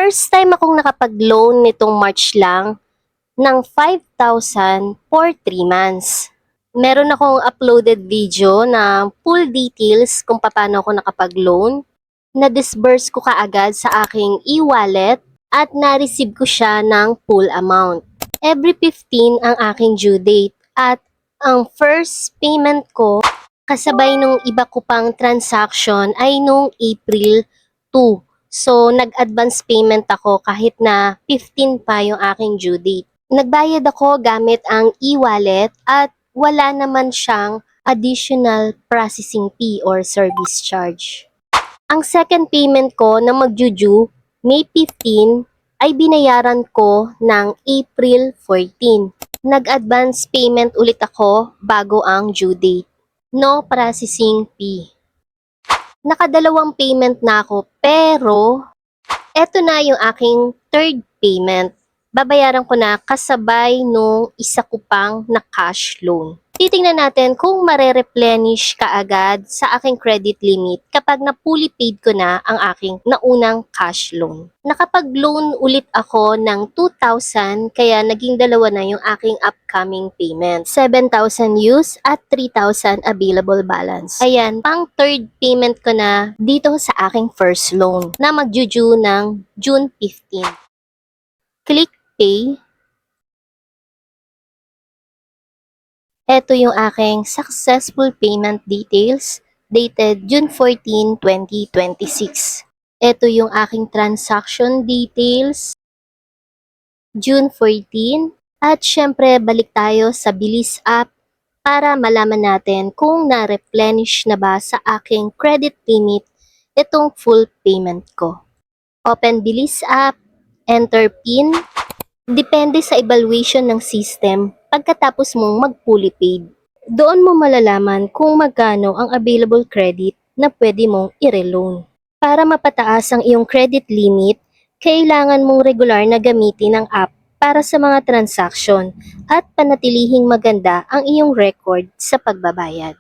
First time akong nakapag-loan nitong March lang ng 5,000 for 3 months. Meron akong uploaded video na full details kung paano ako nakapag-loan. Na-disburse ko kaagad sa aking e-wallet at na-receive ko siya ng full amount. Every 15 ang aking due date at ang first payment ko kasabay nung iba ko pang transaction ay nung April 2. So, nag-advance payment ako kahit na 15 pa yung aking due date. Nagbayad ako gamit ang e-wallet at wala naman siyang additional processing fee or service charge. Ang second payment ko na mag-due May 15 ay binayaran ko ng April 14. Nag-advance payment ulit ako bago ang due date. No processing fee. Nakadalawang payment na ako pero eto na yung aking third payment. Babayaran ko na kasabay nung isa ko pang na cash loan. Titingnan natin kung mare-replenish kaagad sa aking credit limit kapag na-fully paid ko na ang aking naunang cash loan. Nakapag-loan ulit ako ng 2,000 kaya naging dalawa na yung aking upcoming payment. 7,000 use at 3,000 available balance. Ayan, pang third payment ko na dito sa aking first loan na mag-due ng June 15. Click Pay. Ito yung aking successful payment details dated June 14, 2026. Ito yung aking transaction details June 14. At syempre balik tayo sa Bilis app para malaman natin kung na-replenish na ba sa aking credit limit itong full payment ko. Open Bilis app, enter PIN. Depende sa evaluation ng system pagkatapos mong mag-fully paid. Doon mo malalaman kung magkano ang available credit na pwede mong i-reloan. Para mapataas ang iyong credit limit, kailangan mong regular na gamitin ang app para sa mga transaksyon at panatilihing maganda ang iyong record sa pagbabayad.